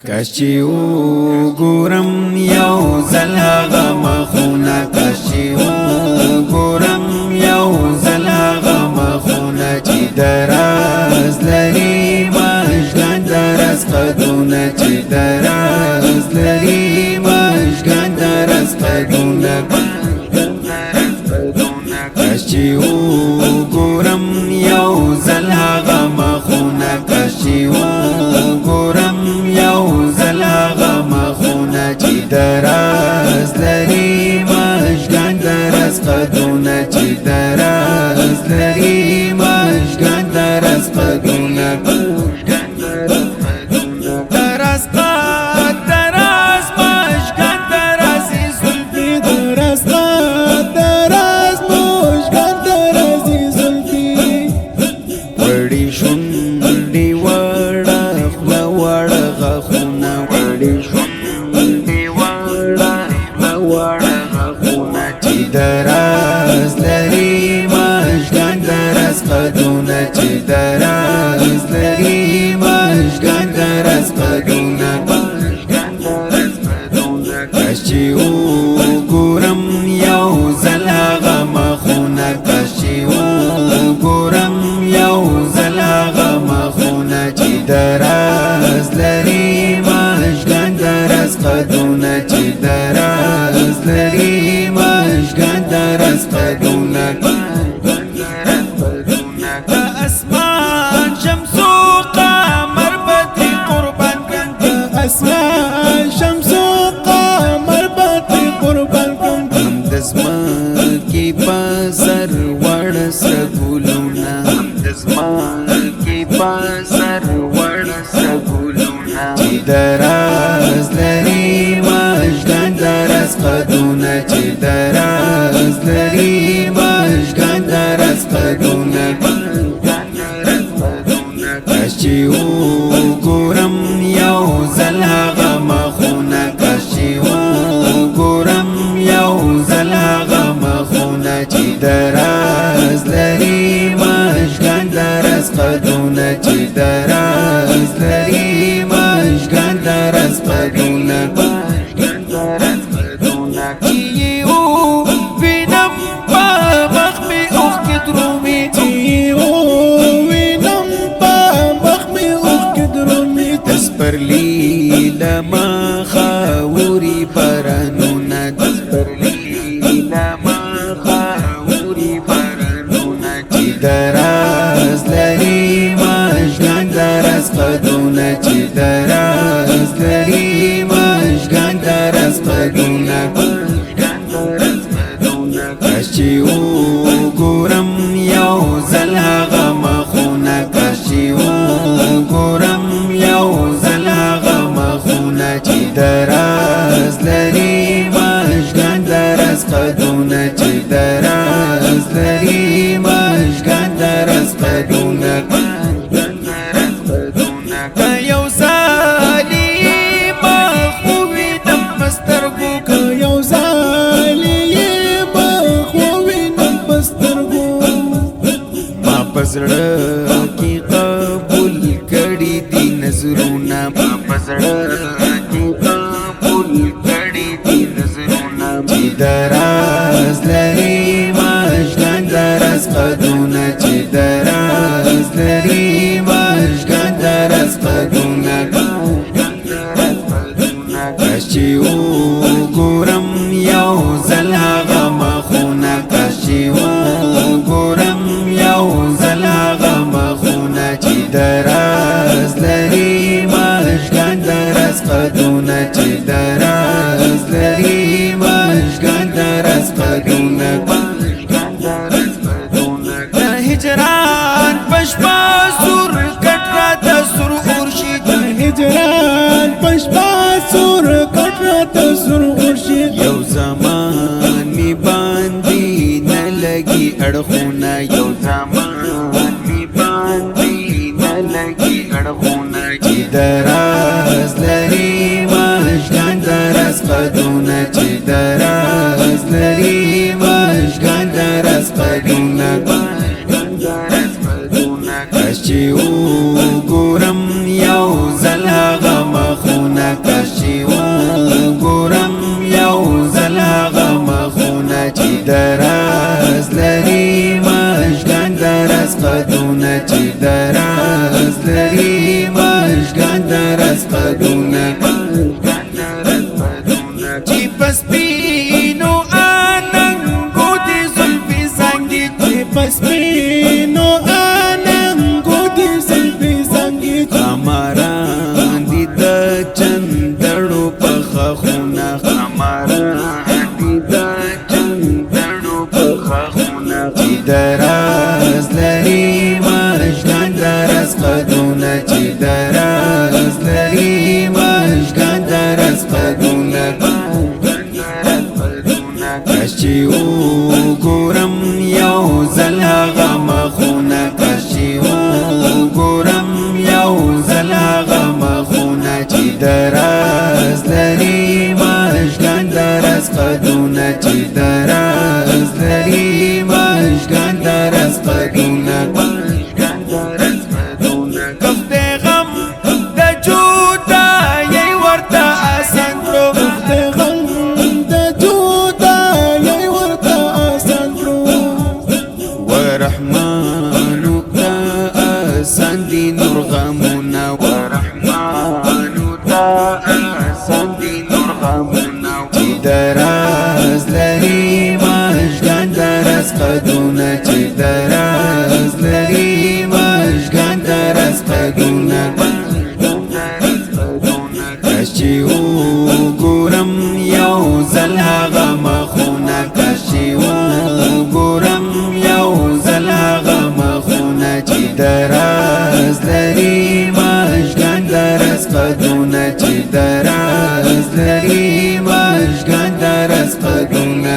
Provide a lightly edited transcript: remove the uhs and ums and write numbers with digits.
کشی وګورم یو ځل هغه مخونه کشی وګورم یو ځل هغه مخونه چې دراز لري مشګن درس قدونه چې دراز لري مشګن درس قدونه کشی وګورم یو ځل هغه مخونه کشی وګورم یو ځل هغه مخونه چې دراز لري مشګن درس قدونه چې دراز لري مشګن درس قدونه دراز قد دراز مشګن دراز زلفي دراز قد دراز مشګن دراز زلفي وړي شونډې وړه خوله وړه غاښونه وړي شونډې وړه خوله وړه غاښونه چې دراز لري مشګن درس قدونه چې دراز لري مشګن درس قدونه کاش چې وګورم یو ځل هغه مخونه کاش چې وګورم یو ځل هغه مخونه چې دراز لري مشګن درس قدونه چې دراز لري مشګن درس قدونه اسمان شمس و قمر بدر قربان کن اسمان شمس و قمر بدر قربان کن هم دزمکی پاسر وړ سګولونه هم دزمکی پاسر وړ سګولونه چې دراز لري مشګن درس قدونه چې دراز لري مشګن درس قدونه کاش چې وګورم یو ځل هغه مخونه کاش چې وګورم یو ځل هغه مخونه چې دراز لري مشګن درس قدونه چې دراز لري مشګن درس قدونه پرلی لما خاوری پرانونا پرلی لما خاوری پرانونا چې دراز لري مشګن درس قدونه چې دراز لري مشګن درس قدونه کاش چې وګورم یو ځل هغه مخونه کاش چې وګورم یو ځل هغه مخونه چې دراز لري مشګن درس قدونه چې دراز لري مشګن درس قدونه یو ځالي مخوي د مسترګو یو ځالي مخوي د مسترګو ما پزړه کې قبول کړي دي نظرونه ما پزړه کې قبول کړي دي نظرونه چې دراز لري مشګن درس قدونه چې دراز لري مشګن درس قدونه کاش چې وګورم یو ځل هغه مخونه کاش چې وګورم یو ځل هغه مخونه چې دراز لري مشګن درس قدونه چې دراز لري مشګن درس قدونه هجران پشپا سور کټ رات سور اورشید هجران پشپا سور کټ رات سور اورشید یو زمان می باندې نه لګي اړخونه یو زمان می باندې نه لګي اړخونه چې دراز لري مشګن درس قدونه چې دراز لري مشګن درس قدونه کاش چې وګورم یو ځل هغه مخونه آسان دي نور غمونه چې دراز لري مژگان درز قدونه چې دراز لري مژگان درز قدونه کاش چې وګورم یو ځل هغه مخونه کاش چې وګورم یو ځل هغه مخونه چې دراز لري مژگان درز قدونه چې دراز لري مژگان درز قدونه